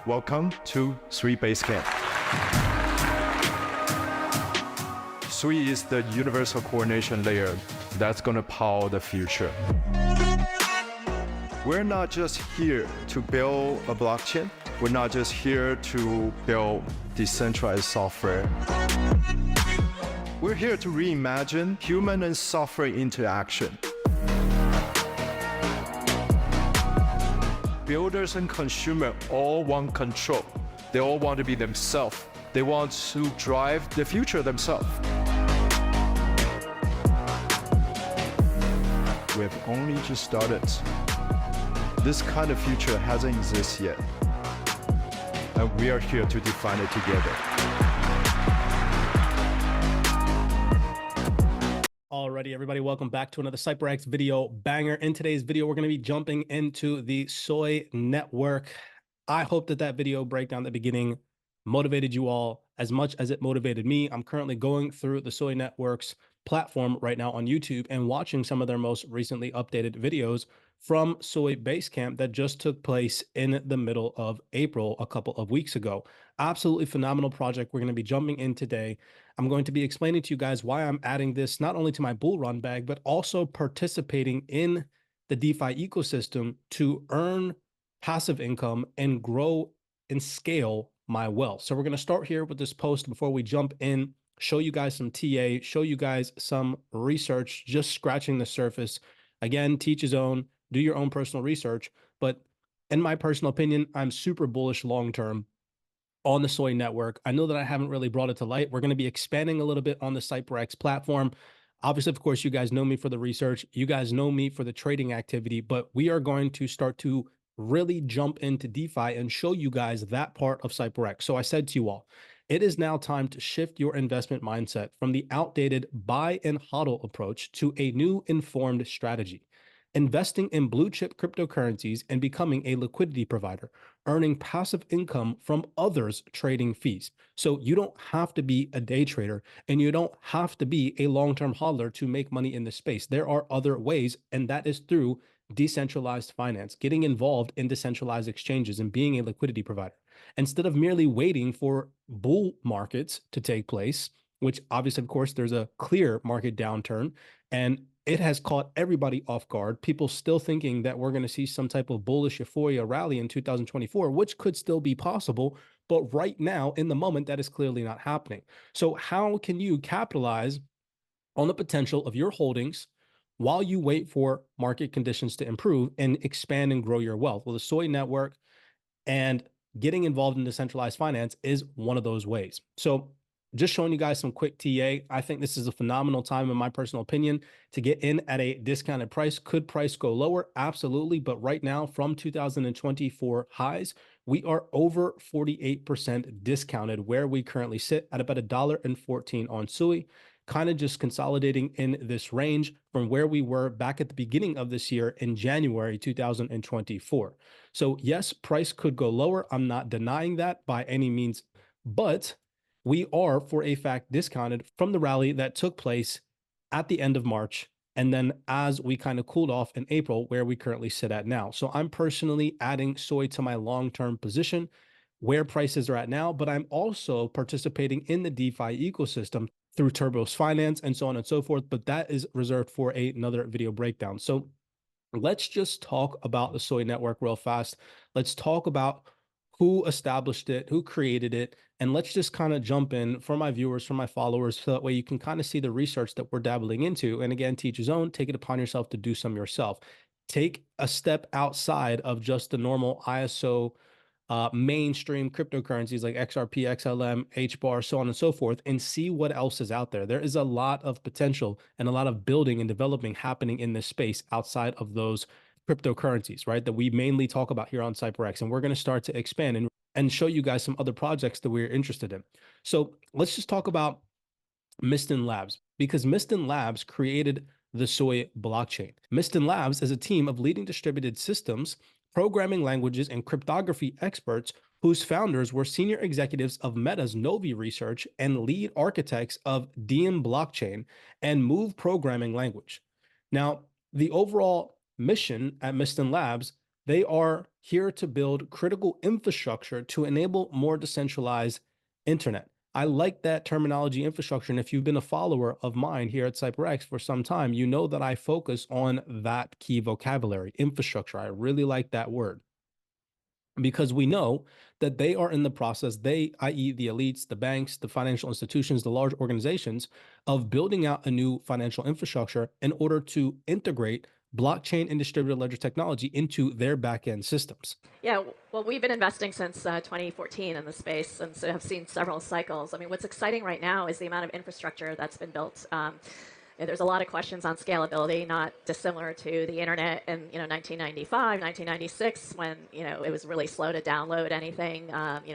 Welcome to SUI Basecamp. SUI is the universal coordination layer that's going to power the future. We're not just here to build a blockchain. We're not just here to build decentralized software. We're here to reimagine human and software interaction. Builders and consumers all want control. They all want to be themselves. They want to drive the future themselves. We have only just started. This kind of future hasn't existed yet. And we are here to define it together. Alrighty, everybody, welcome back to another CYPRX video banger. In today's video, we're going to be jumping into the SUI network. I hope that video breakdown at the beginning motivated you all as much as it motivated me. I'm currently going through the SUI network's platform right now on YouTube and watching some of their most recently updated videos from SUI Basecamp that just took place in the middle of April a couple of weeks ago. Absolutely phenomenal project we're going to be jumping in today. I'm going to be explaining to you guys why I'm adding this not only to my bull run bag, but also participating in the DeFi ecosystem to earn passive income and grow and scale my wealth. So we're going to start here with this post before we jump in, show you guys some TA, show you guys some research, just scratching the surface. Again, teach his own, do your own personal research. But in my personal opinion, I'm super bullish long-term on the SUI network. I know that I haven't really brought it to light. We're going to be expanding a little bit on the CYPRX platform. Obviously, of course, you guys know me for the research. You guys know me for the trading activity, but we are going to start to really jump into DeFi and show you guys that part of CYPRX. So I said to you all, it is now time to shift your investment mindset from the outdated buy and hodl approach to a new informed strategy. Investing in blue chip cryptocurrencies and becoming a liquidity provider, earning passive income from others' trading fees. So you don't have to be a day trader and you don't have to be a long-term hodler to make money in this space. There are other ways, and that is through decentralized finance, getting involved in decentralized exchanges and being a liquidity provider. Instead of merely waiting for bull markets to take place, which obviously, of course, there's a clear market downturn and it has caught everybody off guard. People still thinking that we're going to see some type of bullish euphoria rally in 2024, which could still be possible. But right now, in the moment, that is clearly not happening. So how can you capitalize on the potential of your holdings while you wait for market conditions to improve and expand and grow your wealth? Well, the SUI network and getting involved in decentralized finance is one of those ways. So just showing you guys some quick TA. I think this is a phenomenal time, in my personal opinion, to get in at a discounted price. Could price go lower? Absolutely. But right now, from 2024 highs, we are over 48% discounted where we currently sit at about $1.14 on SUI, kind of just consolidating in this range from where we were back at the beginning of this year in January 2024. So yes, price could go lower. I'm not denying that by any means, but we are, for a fact, discounted from the rally that took place at the end of March, and then as we kind of cooled off in April, where we currently sit at now. So I'm personally adding SUI to my long-term position where prices are at now, but I'm also participating in the DeFi ecosystem through Turbos Finance and so on and so forth, but that is reserved for another video breakdown. So let's just talk about the SUI network real fast. Let's talk about who established it, who created it, and let's just kind of jump in for my viewers, for my followers, so that way you can kind of see the research that we're dabbling into. And again, teach his own, take it upon yourself to do some yourself. Take a step outside of just the normal ISO mainstream cryptocurrencies like XRP, XLM, HBAR, so on and so forth, and see what else is out there. There is a lot of potential and a lot of building and developing happening in this space outside of those cryptocurrencies, right, that we mainly talk about here on CYPRX. And we're going to start to expand and show you guys some other projects that we're interested in. So let's just talk about Miston Labs, because Miston Labs created the SUI blockchain. Miston Labs is a team of leading distributed systems, programming languages, and cryptography experts whose founders were senior executives of Meta's Novi Research and lead architects of Diem blockchain and Move programming language. Now, the overall mission at Miston Labs, they are here to build critical infrastructure to enable more decentralized internet. I like that terminology, infrastructure. And if you've been a follower of mine here at CYPRX for some time, you know that I focus on that key vocabulary, infrastructure. I really like that word because we know that they are in the process, they, i.e., the elites, the banks, the financial institutions, the large organizations, of building out a new financial infrastructure in order to integrate blockchain and distributed ledger technology into their back-end systems. Yeah, well, we've been investing since 2014 in the space, and so have seen several cycles. I mean, what's exciting right now is the amount of infrastructure that's been built. There's a lot of questions on scalability, not dissimilar to the internet in 1995, 1996, when it was really slow to download anything,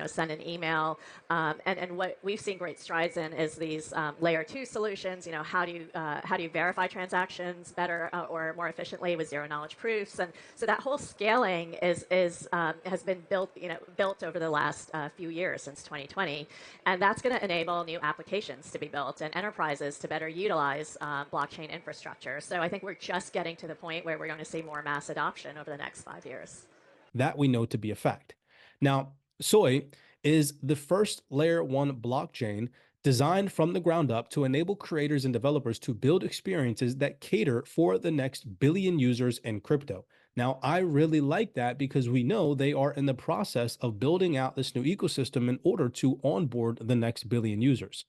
send an email, and what we've seen great strides in is these layer 2 solutions. How do you verify transactions better or more efficiently with zero knowledge proofs, and so that whole scaling has been built over the last few years since 2020, and that's going to enable new applications to be built and enterprises to better utilize blockchain infrastructure. So I think we're just getting to the point where we're going to see more mass adoption over the next 5 years. That we know to be a fact. Now, Soy is the first layer 1 blockchain designed from the ground up to enable creators and developers to build experiences that cater for the next billion users in crypto. Now, I really like that because we know they are in the process of building out this new ecosystem in order to onboard the next billion users.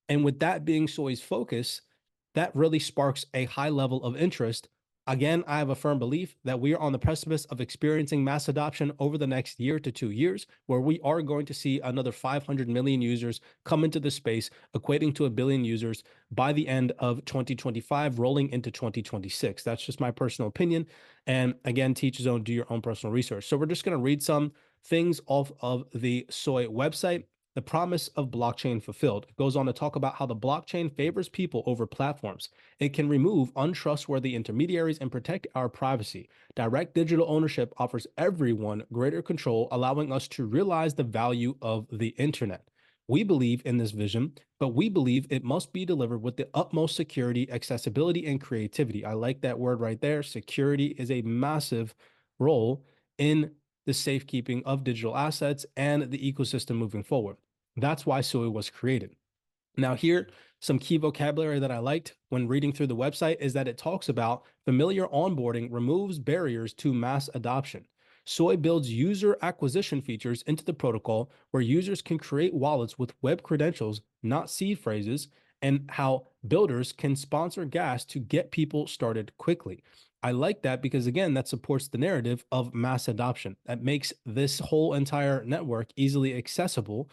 And with that being Soy's focus, that really sparks a high level of interest. Again, I have a firm belief that we are on the precipice of experiencing mass adoption over the next year to 2 years, where we are going to see another 500 million users come into the space, equating to 1 billion users by the end of 2025, rolling into 2026. That's just my personal opinion. And again, teach his own, do your own personal research. So we're just going to read some things off of the Soy website. The promise of blockchain fulfilled. It goes on to talk about how the blockchain favors people over platforms. It can remove untrustworthy intermediaries and protect our privacy. Direct digital ownership offers everyone greater control, allowing us to realize the value of the internet. We believe in this vision, but we believe it must be delivered with the utmost security, accessibility, and creativity. I like that word right there. Security is a massive role in the safekeeping of digital assets and the ecosystem moving forward. That's why Soy was created. Now here, some key vocabulary that I liked when reading through the website is that it talks about familiar onboarding removes barriers to mass adoption. Soy builds user acquisition features into the protocol where users can create wallets with web credentials, not seed phrases, and how builders can sponsor gas to get people started quickly. I like that because, again, that supports the narrative of mass adoption. That makes this whole entire network easily accessible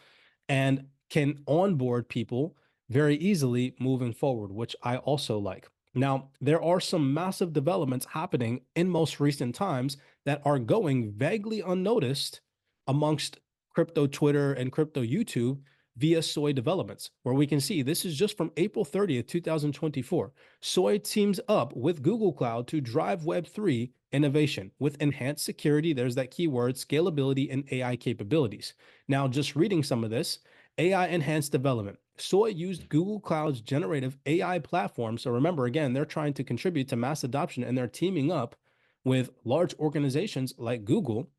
and can onboard people very easily moving forward, which I also like. Now, there are some massive developments happening in most recent times that are going vaguely unnoticed amongst crypto Twitter and crypto YouTube via Soy developments, where we can see this is just from April 30th, 2024. Soy teams up with Google Cloud to drive Web3 innovation with enhanced security. There's that keyword, scalability, and AI capabilities. Now, just reading some of this, AI enhanced development. Soy used Google Cloud's generative AI platform. So remember, again, they're trying to contribute to mass adoption and they're teaming up with large organizations like Google.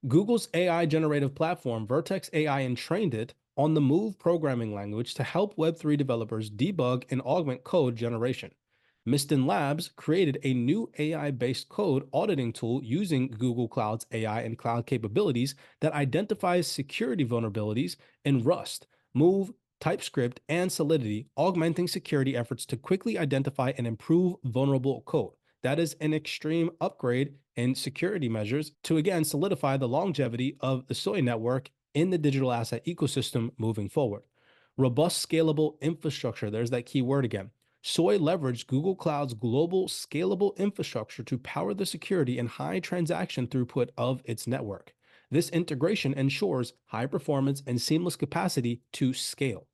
Google's AI generative platform, Vertex AI, and trained it on the Move programming language to help Web3 developers debug and augment code generation. Miston Labs created a new AI-based code auditing tool using Google Cloud's AI and cloud capabilities that identifies security vulnerabilities in Rust, Move, TypeScript, and Solidity, augmenting security efforts to quickly identify and improve vulnerable code. That is an extreme upgrade in security measures to, again, solidify the longevity of the Soy network in the digital asset ecosystem moving forward. Robust scalable infrastructure, there's that key word again. Soy leveraged Google Cloud's global scalable infrastructure to power the security and high transaction throughput of its network. This integration ensures high performance and seamless capacity to scale.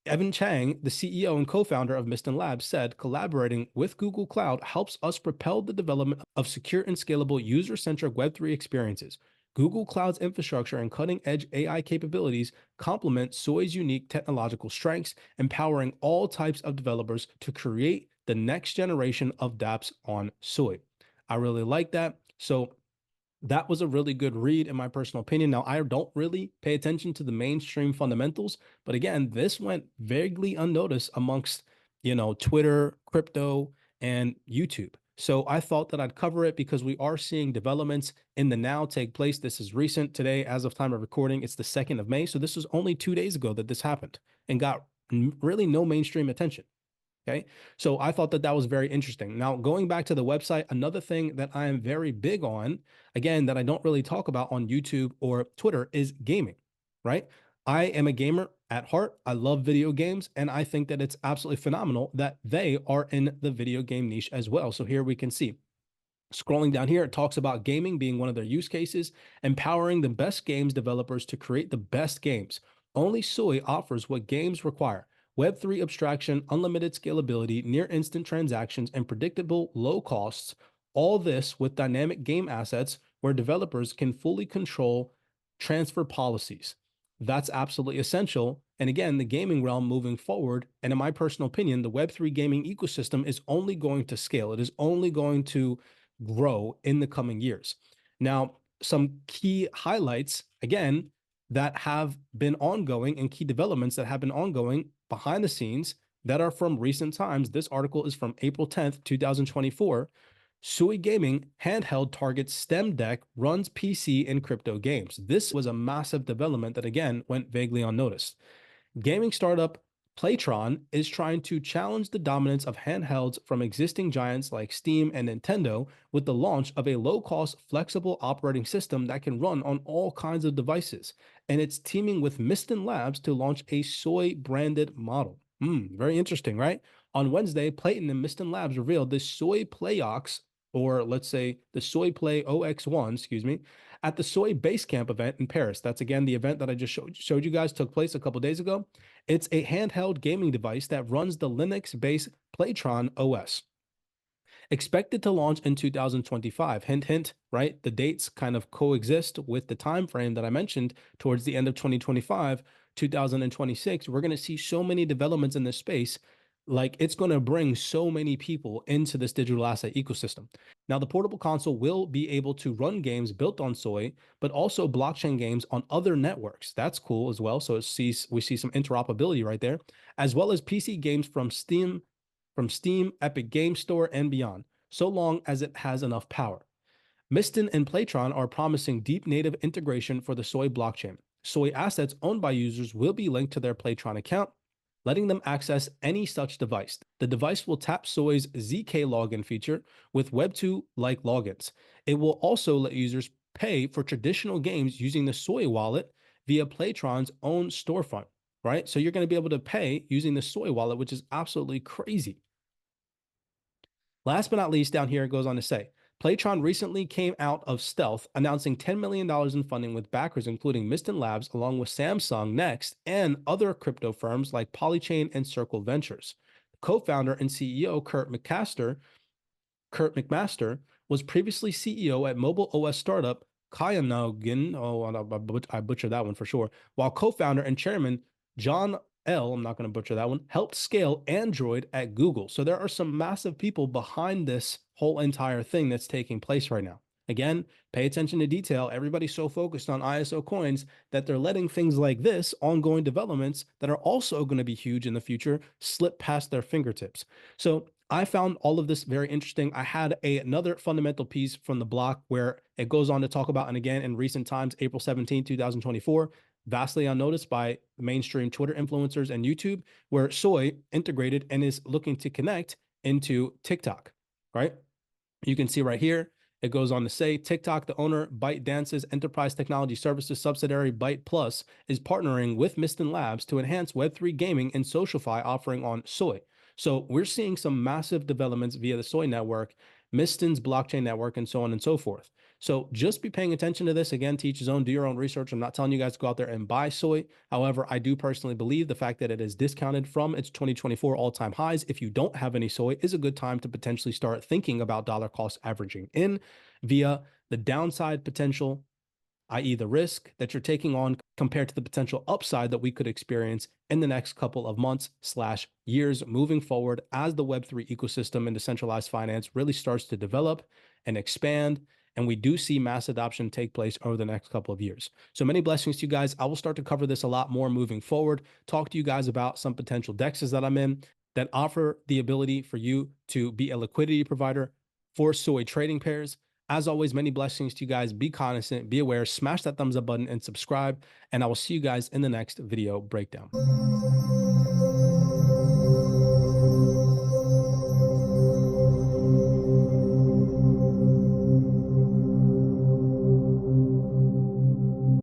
Evan Chang, the CEO and co-founder of Miston Labs, said collaborating with Google Cloud helps us propel the development of secure and scalable user-centric Web3 experiences. Google Cloud's infrastructure and cutting-edge AI capabilities complement Soy's unique technological strengths, empowering all types of developers to create the next generation of dApps on Soy. I really like that. So That was a really good read in my personal opinion. Now, I don't really pay attention to the mainstream fundamentals, but again, this went vaguely unnoticed amongst, Twitter, crypto, and YouTube. So I thought that I'd cover it because we are seeing developments in the now take place. This is recent today, as of time of recording. It's the 2nd of May. So this was only 2 days ago that this happened and got really no mainstream attention. Okay. So I thought that that was very interesting. Now, going back to the website, another thing that I am very big on, again, that I don't really talk about on YouTube or Twitter is gaming, right? I am a gamer at heart. I love video games, and I think that it's absolutely phenomenal that they are in the video game niche as well. So here we can see. Scrolling down here, it talks about gaming being one of their use cases, empowering the best games developers to create the best games. Only Sui offers what games require: Web3 abstraction, unlimited scalability, near instant transactions, and predictable low costs. All this with dynamic game assets where developers can fully control transfer policies. That's absolutely essential. And again, the gaming realm moving forward, and in my personal opinion, the Web3 gaming ecosystem is only going to scale. It is only going to grow in the coming years. Now, some key highlights, again, that have been ongoing and key developments that have been ongoing behind the scenes that are from recent times. This article is from April 10th, 2024. Sui Gaming handheld targets Steam Deck runs PC and crypto games. This was a massive development that, again, went vaguely unnoticed. Gaming startup Playtron is trying to challenge the dominance of handhelds from existing giants like Steam and Nintendo with the launch of a low-cost, flexible operating system that can run on all kinds of devices. And it's teaming with Miston Labs to launch a Soy-branded model. Very interesting, right? On Wednesday, Playton and Miston Labs revealed the Soy Playox, or let's say the Soy Play OX1, at the Soy Basecamp event in Paris. That's again the event that I just showed you guys took place a couple days ago. It's a handheld gaming device that runs the Linux-based Playtron OS. Expected to launch in 2025. Hint, hint, right? The dates kind of coexist with the time frame that I mentioned towards the end of 2025, 2026. We're going to see so many developments in this space. Like it's going to bring so many people into this digital asset ecosystem. Now, the portable console will be able to run games built on Soy, but also blockchain games on other networks. That's cool as well. So we see some interoperability right there, as well as PC games from Steam, Epic Game Store, and beyond, so long as it has enough power. Miston and Playtron are promising deep native integration for the Soy blockchain. Soy assets owned by users will be linked to their Playtron account, letting them access any such device. The device will tap Soy's ZK login feature with Web2-like logins. It will also let users pay for traditional games using the Soy wallet via Playtron's own storefront, right? So you're going to be able to pay using the Soy wallet, which is absolutely crazy. Last but not least, down here it goes on to say, Playtron recently came out of stealth, announcing $10 million in funding with backers including Miston Labs, along with Samsung Next, and other crypto firms like Polychain and Circle Ventures. Co-founder and CEO Kurt McMaster was previously CEO at mobile OS startup Kyanogen, I butchered that one for sure, while co-founder and chairman John I'm not going to butcher that one, helped scale Android at Google. So there are some massive people behind this whole entire thing that's taking place right now. Again, pay attention to detail. Everybody's so focused on ISO coins that they're letting things like this, ongoing developments that are also going to be huge in the future, slip past their fingertips. So I found all of this very interesting. I had another fundamental piece from the block where it goes on to talk about, and again, in recent times, April 17, 2024, vastly unnoticed by mainstream Twitter influencers and YouTube, where Soy integrated and is looking to connect into TikTok, right? You can see right here, it goes on to say, TikTok, the owner, ByteDance's enterprise technology services subsidiary Byte Plus, is partnering with Miston Labs to enhance Web3 gaming and SocialFi offering on Soy. So we're seeing some massive developments via the Soy network, Miston's blockchain network, and so on and so forth. So just be paying attention to this. Again, to each his own, do your own research. I'm not telling you guys to go out there and buy Soy. However, I do personally believe the fact that it is discounted from its 2024 all-time highs, if you don't have any Soy, is a good time to potentially start thinking about dollar cost averaging in via the downside potential, i.e. the risk that you're taking on compared to the potential upside that we could experience in the next couple of months/years moving forward as the Web3 ecosystem and decentralized finance really starts to develop and expand And we do see mass adoption take place over the next couple of years. So many blessings to you guys. I will start to cover this a lot more moving forward, talk to you guys about some potential dexes that I'm in that offer the ability for you to be a liquidity provider for soy trading pairs. As always, many blessings to you guys. Be cognizant, be aware, smash that thumbs up button and subscribe. And I will see you guys in the next video breakdown.